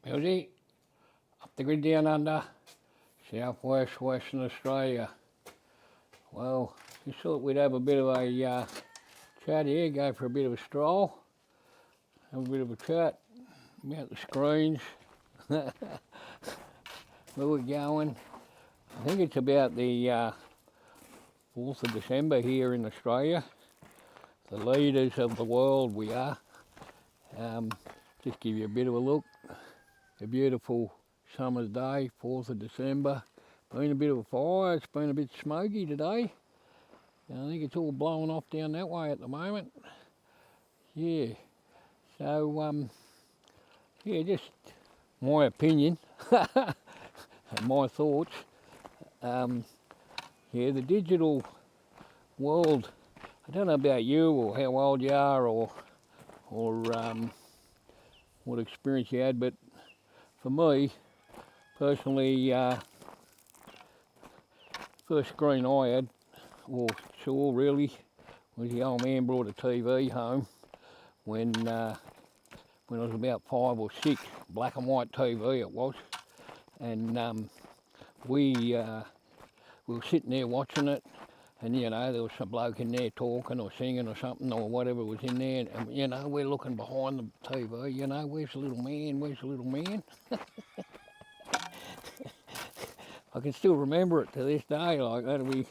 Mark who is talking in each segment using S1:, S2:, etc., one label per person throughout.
S1: Busy, up the grid down under, southwest Western Australia. Well, just thought we'd have a bit of a chat here, go for a bit of a stroll, have a bit of a chat about the screens, where we're going. I think it's about the 4th of December here in Australia. The leaders of the world we are. Just give you a bit of a look. A beautiful summer's day, 4th of December. Been a bit of a fire, it's been a bit smoky today. I think it's all blowing off down that way at the moment. Yeah, so yeah, just my opinion and my thoughts. Yeah, the digital world, I don't know about you or how old you are or what experience you had, but for me, personally, first screen I had, or saw really, was the old man brought a TV home when I was about 5 or 6, black and white TV it was, and we were sitting there watching it, and you know, there was some bloke in there talking or singing or something or whatever was in there, and you know, we're looking behind the TV, you know, where's the little man, where's the little man? I can still remember it to this day, like that'll be,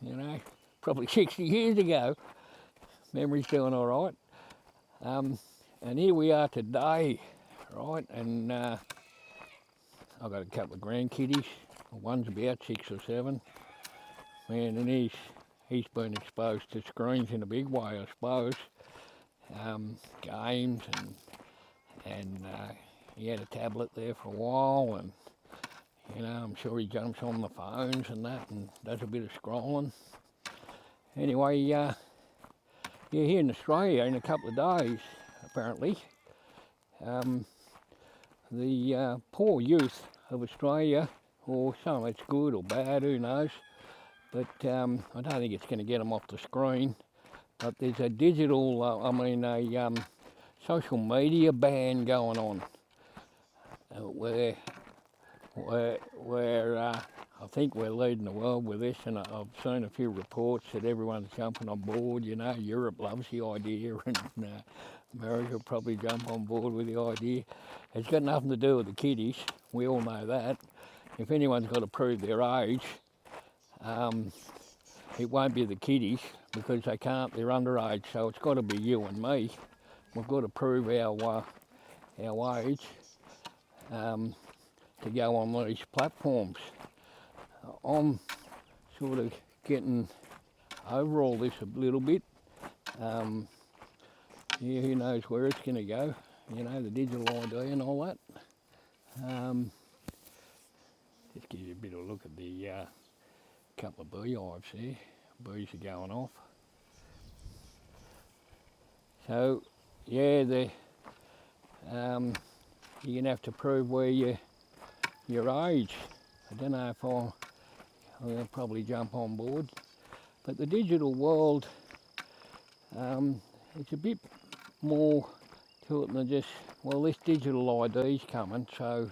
S1: you know, probably 60 years ago. Memory's doing all right. And here we are today, right, and I've got a couple of grandkiddies. One's about 6 or 7. Man, and he's been exposed to screens in a big way, I suppose. Games and he had a tablet there for a while, and you know, I'm sure he jumps on the phones and that and does a bit of scrolling. Anyway, yeah, here in Australia in a couple of days, apparently, the poor youth of Australia, or some of it's good or bad, who knows, but I don't think it's going to get them off the screen. But there's a digital, a social media ban going on, where I think we're leading the world with this, and I've seen a few reports that everyone's jumping on board. You know, Europe loves the idea, and America will probably jump on board with the idea. It's got nothing to do with the kiddies, we all know that. If anyone's got to prove their age, it won't be the kiddies, because they can't, they're underage, so it's got to be you and me. We've got to prove our age to go on these platforms. I'm sort of getting over all this a little bit. Yeah, who knows where it's going to go, you know, the digital ID and all that. Just give you a bit of a look at the couple of beehives there. Bees are going off. So, yeah, you're going to have to prove where your age. I don't know if I'll probably jump on board. But the digital world, it's a bit more to it than just, well, this digital ID's coming, so,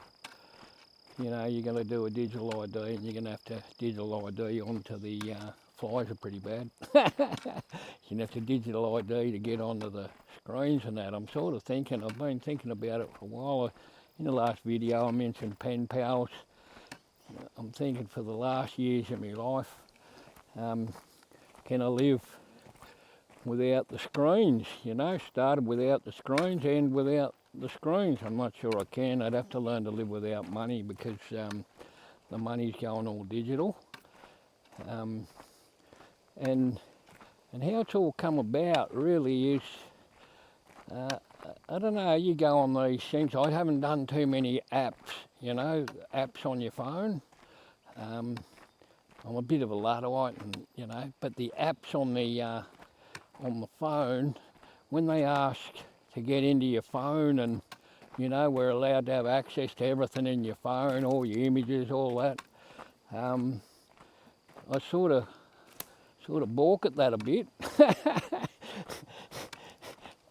S1: you know, you're going to do a digital ID and you're going to have to digital ID onto the, flies are pretty bad. You're going to have to digital ID to get onto the screens and that. I'm sort of thinking, I've been thinking about it for a while. In the last video I mentioned pen pals. I'm thinking for the last years of my life, can I live without the screens, you know, started without the screens and without the screens. I'm not sure I can. I'd have to learn to live without money, because the money's going all digital. And how it's all come about really is, I don't know, you go on these things, I haven't done too many apps, you know, apps on your phone. I'm a bit of a Luddite, and you know, but the apps on the phone, when they ask to get into your phone, and you know, we're allowed to have access to everything in your phone, all your images, all that, I sort of balk at that a bit.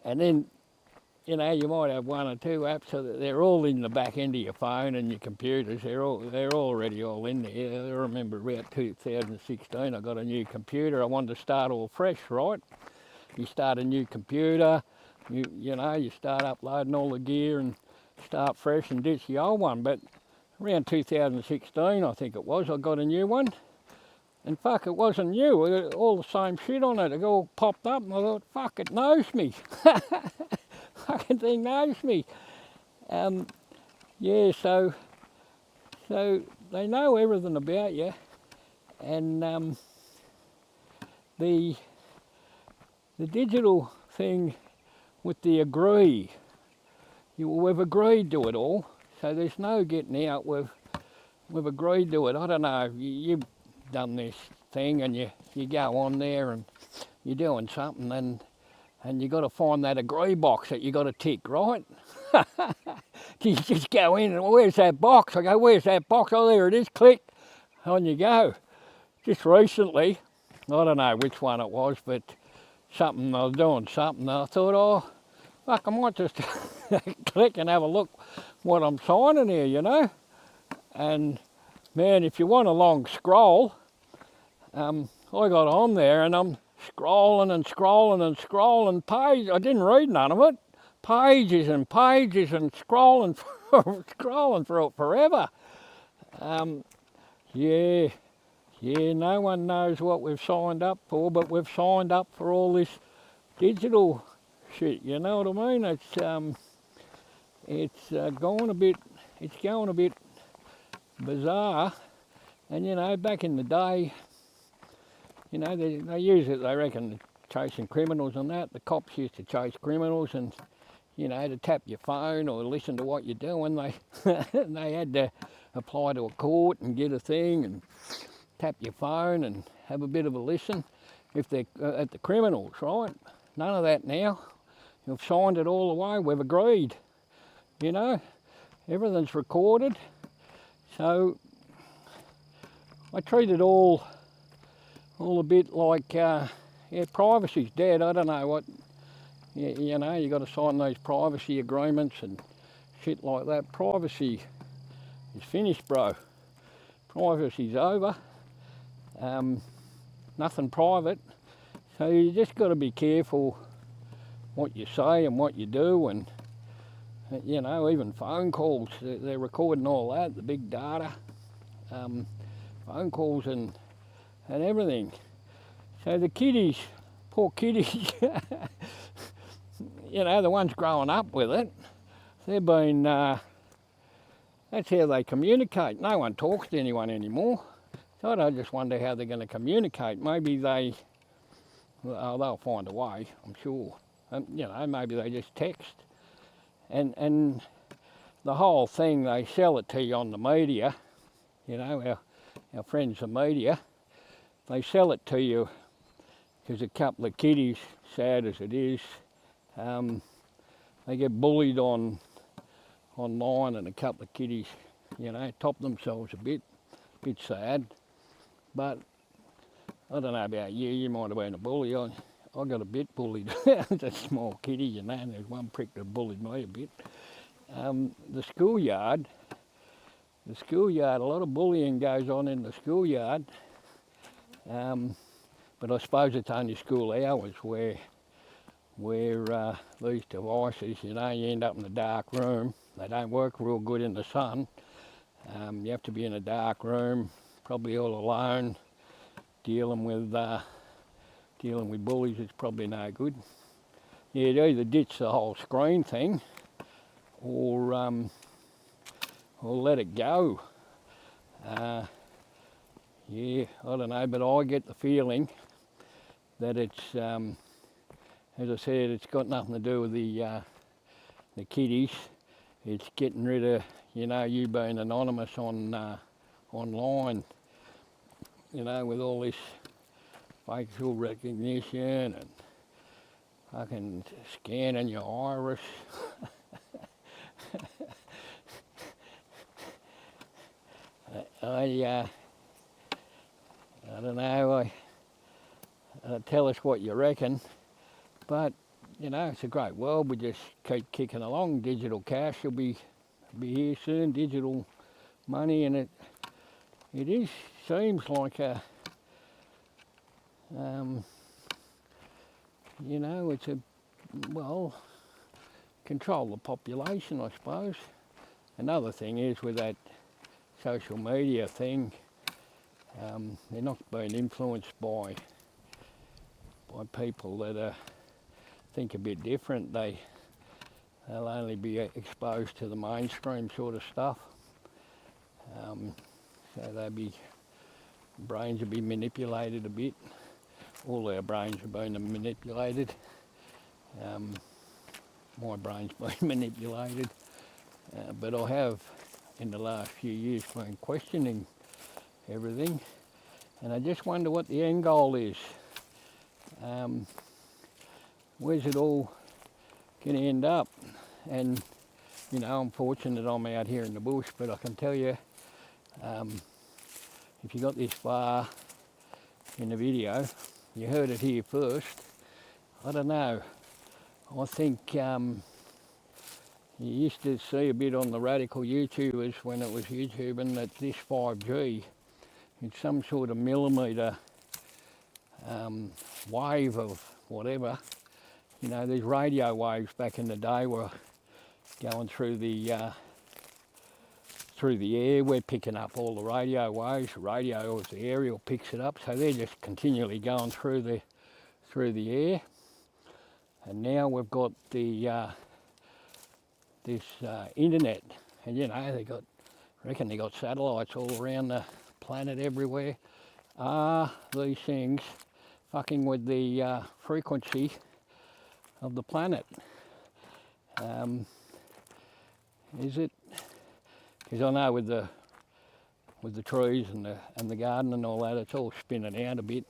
S1: And then you know, you might have one or two apps, so that they're all in the back end of your phone and your computers. They're already all in there. I remember about 2016, I got a new computer. I wanted to start all fresh, right? You start a new computer, you know, you start uploading all the gear and start fresh and ditch the old one. But around 2016, I think it was, I got a new one. And fuck, it wasn't new. It had all the same shit on it. It all popped up and I thought, fuck, it knows me. Fucking thing knows me. Yeah, so they know everything about you. And the digital thing with the agree, we've agreed to it all. So there's no getting out. We've agreed to it. I don't know, you've done this thing and you go on there and you're doing something and you got to find that agree box that you got to tick, right? You just go in and, well, where's that box? I go, where's that box? Oh, there it is, click, on you go. Just recently, I don't know which one it was, but something, I was doing something, I thought, oh, fuck, I might just click and have a look what I'm signing here, you know? And man, if you want a long scroll, I got on there and I'm scrolling and scrolling and scrolling pages. I didn't read none of it. Pages and pages and scrolling for it forever. Yeah, no one knows what we've signed up for, but we've signed up for all this digital shit, you know what I mean? It's going a bit bizarre. And you know, back in the day, you know, they use it, they reckon, chasing criminals and that. The cops used to chase criminals and, you know, to tap your phone or listen to what you're doing, they they had to apply to a court and get a thing and tap your phone and have a bit of a listen if they're at the criminals, right? None of that now. You've signed it all away, we've agreed, you know, everything's recorded. So I treat it all a bit like, yeah, privacy's dead. I don't know what, you know, you got to sign those privacy agreements and shit like that. Privacy is finished, bro. Privacy's over. Nothing private. So you just got to be careful what you say and what you do, and you know, even phone calls, they're recording all that, the big data, phone calls and everything. So the kiddies, poor kiddies, you know, the ones growing up with it, they've been, that's how they communicate. No one talks to anyone anymore. So I just wonder how they're going to communicate. Maybe they'll find a way, I'm sure. You know, maybe they just text. And the whole thing, they sell it to you on the media, you know, our friends the media, they sell it to you because a couple of kiddies, sad as it is, they get bullied online, and a couple of kiddies, you know, top themselves a bit sad. But I don't know about you, you might have been a bully. I got a bit bullied as a small kiddie, you know, and there's one prick that bullied me a bit. The schoolyard, a lot of bullying goes on in the schoolyard. But I suppose it's only school hours where these devices, you know, you end up in a dark room. They don't work real good in the sun. You have to be in a dark room, probably all alone, dealing with bullies. Is probably no good. You'd either ditch the whole screen thing, or let it go. Yeah, I don't know, but I get the feeling that it's, as I said, it's got nothing to do with the kiddies. It's getting rid of, you know, you being anonymous on online, you know, with all this facial recognition and fucking scanning your iris. I don't know, tell us what you reckon, but you know, it's a great world. We just keep kicking along. Digital cash will be here soon. Digital money, and it seems like a you know, it's a, well, control the population, I suppose. Another thing is with that social media thing, they're not being influenced by people that think a bit different. They'll only be exposed to the mainstream sort of stuff. So brains will be manipulated a bit. All our brains are being manipulated. My brain's been manipulated. But I have, in the last few years, been questioning everything. And I just wonder what the end goal is. Where's it all going to end up? And, you know, I'm fortunate I'm out here in the bush, but I can tell you, if you got this far in the video, you heard it here first. I don't know. I think you used to see a bit on the radical YouTubers when it was YouTubing that this 5G, it's some sort of millimetre wave of whatever. You know, these radio waves back in the day were going through the air. We're picking up all the radio waves. The radio, or the aerial, picks it up, so they're just continually going through the air. And now we've got the this internet, and you know, I reckon they got satellites all around the planet everywhere. Are these things fucking with the frequency of the planet? Is it? Because I know with the trees and the garden and all that, it's all spinning out a bit.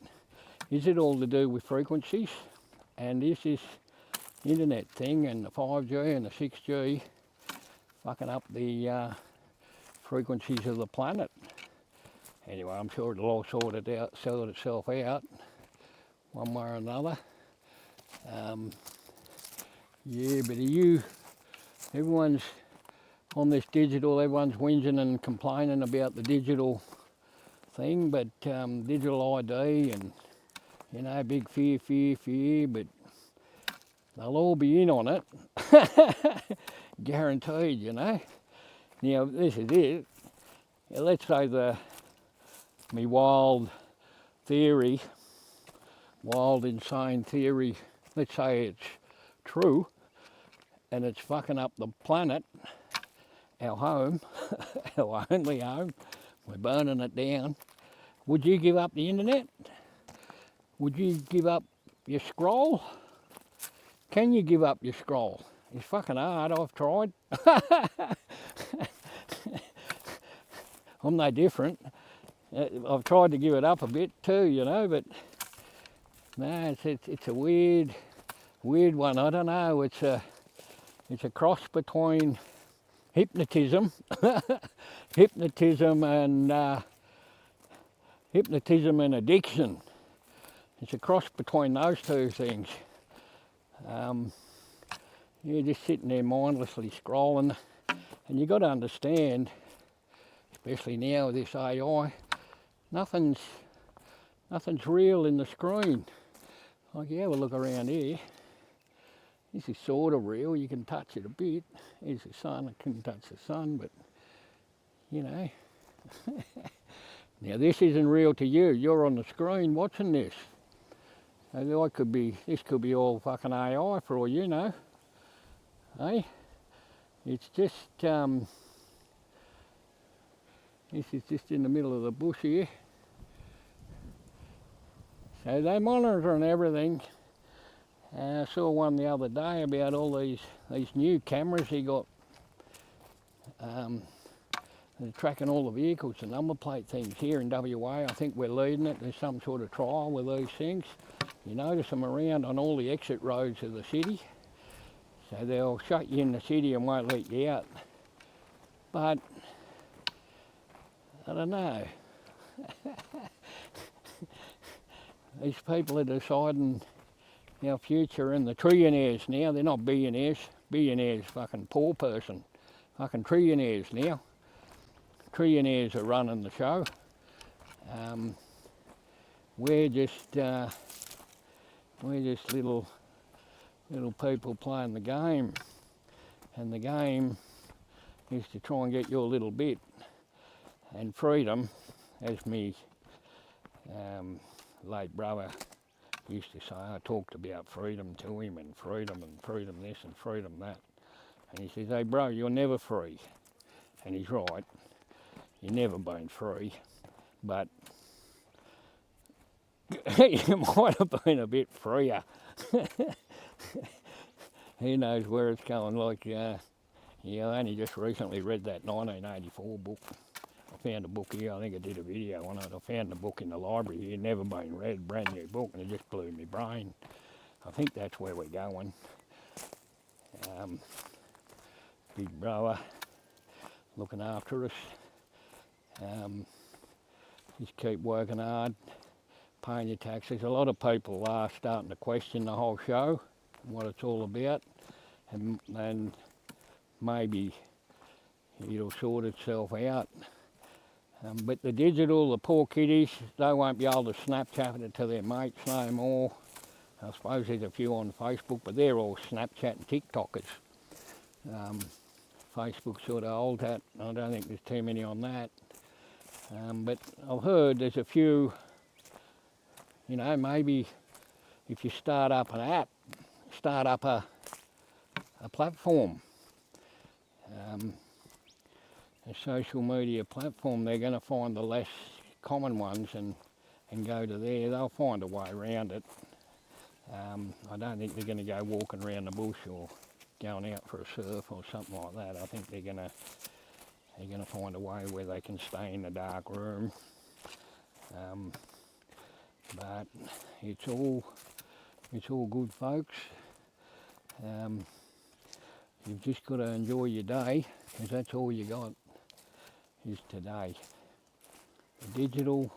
S1: Is it all to do with frequencies? And is this internet thing and the 5G and the 6G fucking up the frequencies of the planet? Anyway, I'm sure it'll all sort itself out one way or another. Yeah, but everyone's on this digital, everyone's whinging and complaining about the digital thing, but digital ID and, you know, big fear, but they'll all be in on it. Guaranteed, you know. Now, this is it. Now, let's say my wild insane theory, let's say it's true, and it's fucking up the planet, our home, our only home, we're burning it down. Would you give up the internet? Would you give up your scroll? Can you give up your scroll? It's fucking hard, I've tried. I'm no different. I've tried to give it up a bit too, you know, but no, it's a weird one. I don't know. It's a cross between hypnotism, hypnotism and addiction. It's a cross between those two things. You're just sitting there mindlessly scrolling, and you've got to understand, especially now with this AI, nothing's real in the screen. Like, you have a look around here. This is sort of real. You can touch it a bit. Here's the sun. I couldn't touch the sun, but you know. Now this isn't real to you. You're on the screen watching this. So this could be all fucking AI for all you know. Hey, it's just this is just in the middle of the bush here. So they're monitoring everything. I saw one the other day about all these new cameras he got. They're tracking all the vehicles, the number plate things here in WA. I think we're leading it. There's some sort of trial with these things. You notice them around on all the exit roads of the city. So they'll shut you in the city and won't let you out. But I don't know. These people are deciding our future and the trillionaires now. They're not billionaires. Billionaires, fucking poor person. Fucking trillionaires now. Trillionaires are running the show. We're just little people playing the game, and the game is to try and get your little bit. And freedom, as me late brother used to say, I talked about freedom to him, and freedom this and freedom that. And he says, hey bro, you're never free. And he's right, you've never been free, but you might have been a bit freer. Who knows where it's going. Like, I only just recently read that 1984 book. I found a book here, I think I did a video on it. I found the book in the library here, never been read, brand new book, and it just blew my brain. I think that's where we're going. Big brother looking after us. Just keep working hard, paying your taxes. A lot of people are starting to question the whole show, what it's all about, and maybe it'll sort itself out. But the digital, the poor kiddies, they won't be able to Snapchat it to their mates no more. I suppose there's a few on Facebook, but they're all Snapchat and TikTokers. Facebook sort of old hat. I don't think there's too many on that. But I've heard there's a few, maybe if you start up an app, start up a platform, a social media platform, they're going to find the less common ones and go to there. They'll find a way around it. I don't think they're going to go walking around the bush or going out for a surf or something like that. I think they're going to find a way where they can stay in the dark room. But it's all good, folks. You've just got to enjoy your day, because that's all you got is today. The digital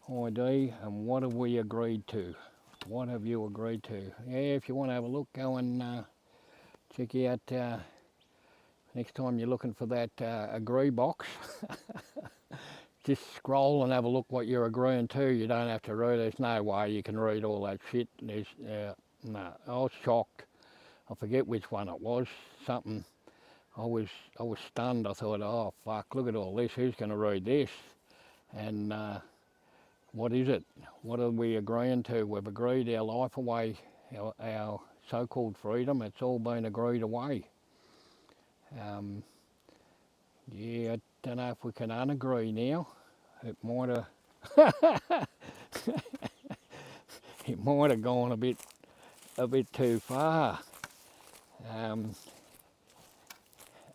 S1: ID, and what have we agreed to? What have you agreed to? Yeah, if you want to have a look, go and check out, next time you're looking for that agree box, just scroll and have a look what you're agreeing to. You don't have to read, there's no way you can read all that shit. No, I was shocked. I forget which one it was, something. I was stunned. I thought, oh fuck, look at all this, who's going to read this? And what is it? What are we agreeing to? We've agreed our life away, our so-called freedom, it's all been agreed away. Yeah, I don't know if we can unagree now. It might have it might have gone a bit too far.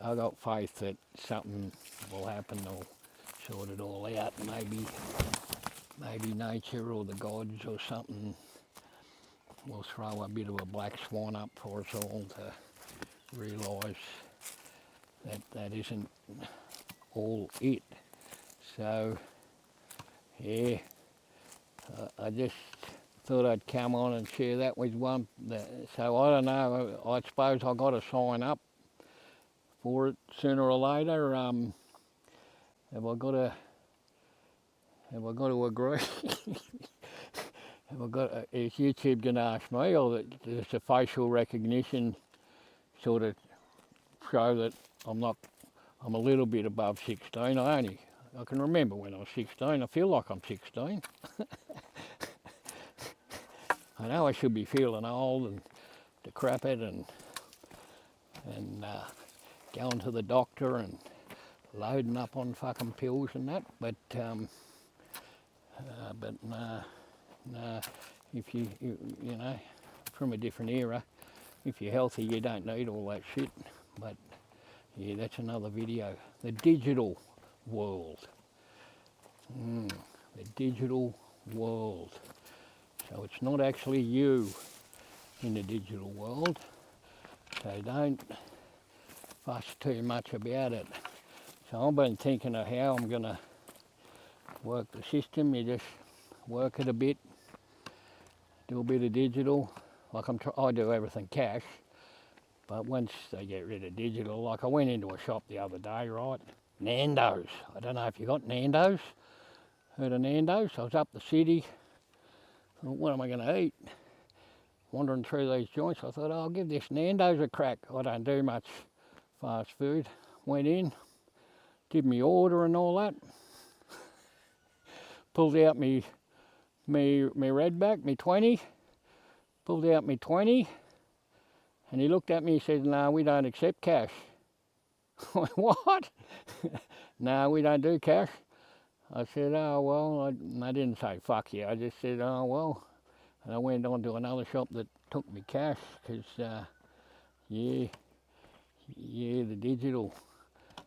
S1: I got faith that something will happen, they'll sort it all out. Maybe nature or the gods or something will throw a bit of a black swan up for us all to realise that isn't all it. So, yeah, I just thought I'd come on and share that with one. So I don't know, I suppose I've got to sign up for it sooner or later. Have I got to agree? Is YouTube going to ask me, or does the facial recognition sort of show that I'm a little bit above 16? I can remember when I was 16. I feel like I'm 16. I know I should be feeling old and decrepit and going to the doctor and loading up on fucking pills and that, but nah, if you know, from a different era, if you're healthy you don't need all that shit. But yeah, that's another video. The digital world. The digital world. So it's not actually you in the digital world, so don't fuss too much about it. So I've been thinking of how I'm going to work the system. You just work it a bit, do a bit of digital, Like I do everything cash, but once they get rid of digital, like I went into a shop the other day, right? Nando's. I don't know if you got Nando's. Heard of Nando's? I was up the city. Thought, what am I going to eat? Wandering through these joints, I thought, oh, I'll give this Nando's a crack. I don't do much fast food. Went in, did me order and all that. Pulled out me redback, me 20. Pulled out me 20. And he looked at me and said, no, we don't accept cash. I went, what? No, we don't do cash. I said, oh, well, I didn't say fuck you. I just said, oh, well. And I went on to another shop that took me cash because, yeah, the digital.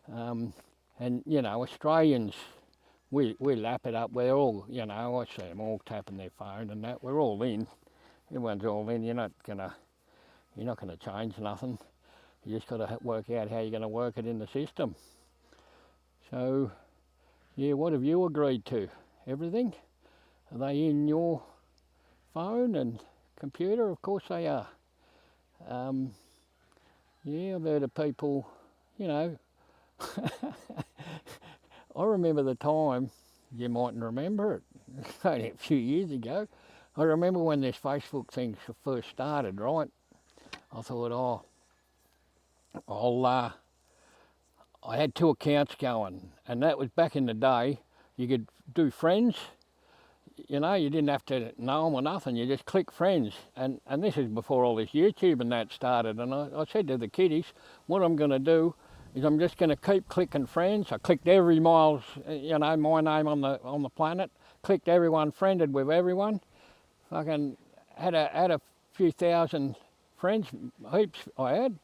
S1: And, you know, Australians, we lap it up. We're all, you know, I see them all tapping their phone and that. We're all in. Everyone's all in. You're not gonna change nothing. You just got to work out how you're going to work it in the system. So, yeah, what have you agreed to? Everything? Are they in your phone and computer? Of course they are. Yeah, I've heard of people, you know. I remember the time, you mightn't remember it, only a few years ago. I remember when this Facebook thing first started, right? I thought, oh, I had 2 accounts going, and that was back in the day. You could do friends, you know, you didn't have to know them or nothing, you just click friends. And this is before all this YouTube and that started. And I said to the kiddies, what I'm going to do is I'm just going to keep clicking friends. I clicked every miles, you know, my name on the planet, clicked everyone, friended with everyone. Fucking had a few thousand friends, heaps I had.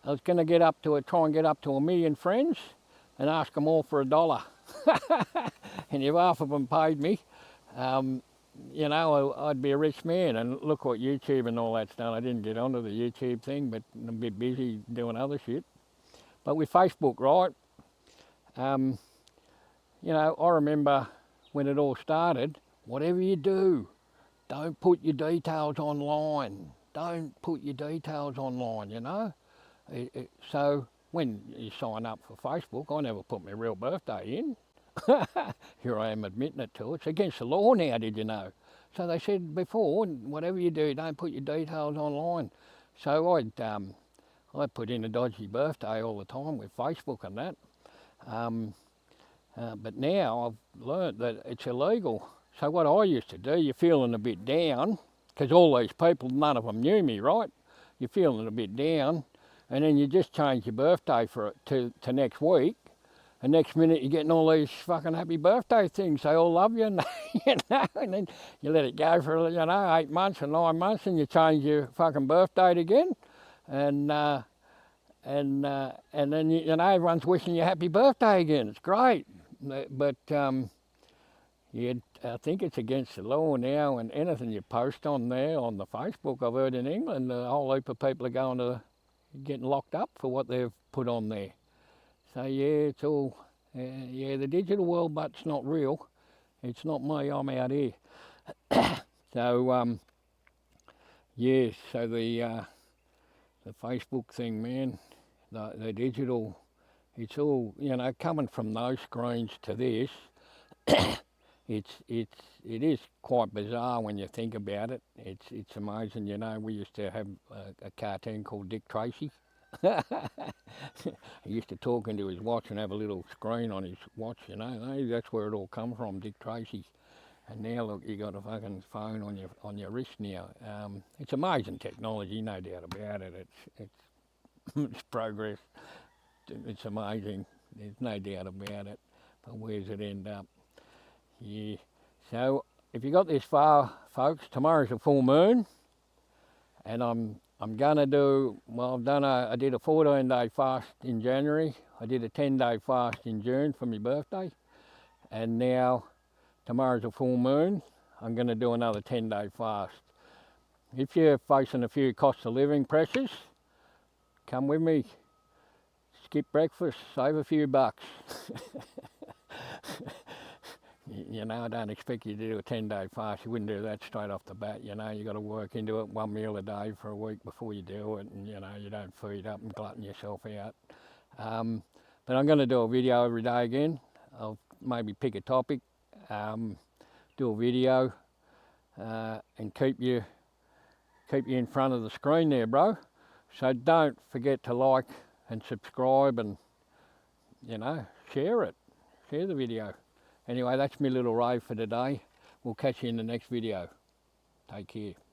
S1: I was going to try and get up to 1 million friends and ask them all for $1. And if half of them paid me, you know, I'd be a rich man. And look what YouTube and all that's done. I didn't get onto the YouTube thing, but I'm a bit busy doing other shit. But with Facebook, right, you know, I remember when it all started, whatever you do, don't put your details online. Don't put your details online, you know. So when you sign up for Facebook, I never put my real birthday in. Here I am admitting it to. It's against the law now, did you know? So they said before, whatever you do, don't put your details online. So I put in a dodgy birthday all the time with Facebook and that. But now I've learnt that it's illegal. So what I used to do, you're feeling a bit down, because all these people, none of them knew me, right? You're feeling a bit down, and then you just change your birthday to next week, and next minute you're getting all these fucking happy birthday things. They all love you, and, you know, and then you let it go for, you know, 8 months or 9 months, and you change your fucking birth date again, and then you know, everyone's wishing you happy birthday again. It's great, but yeah, I think it's against the law now, and anything you post on there on the Facebook, I've heard in England, a whole heap of people are getting locked up for what they've put on there. So yeah, it's all, yeah, the digital world, but it's not real. It's not me, I'm out here. So, yeah, so the Facebook thing, man, the digital, it's all, you know, coming from those screens to this, it is quite bizarre when you think about it. It's amazing, you know. We used to have a cartoon called Dick Tracy. He used to talk into his watch and have a little screen on his watch, you know. That's where it all come from, Dick Tracy. And now look, you got a fucking phone on your wrist now. It's amazing technology, no doubt about it. It's progress. It's amazing. There's no doubt about it. But where's it end up? Yeah. So if you got this far, folks, tomorrow's a full moon, and I'm gonna do, well, I did a 14-day fast in January. I did a 10-day fast in June for my birthday, and now tomorrow's a full moon. I'm gonna do another 10-day fast. If you're facing a few cost of living pressures, come with me. Skip breakfast, save a few bucks. You know, I don't expect you to do a 10-day fast. You wouldn't do that straight off the bat. You know, you got to work into it, one meal a day for a week before you do it, and you know, you don't feed up and glutton yourself out. But I'm going to do a video every day again. I'll maybe pick a topic, do a video, and keep you in front of the screen there, bro. So don't forget to like and subscribe, and you know, share the video. Anyway, that's my little rave for today. We'll catch you in the next video. Take care.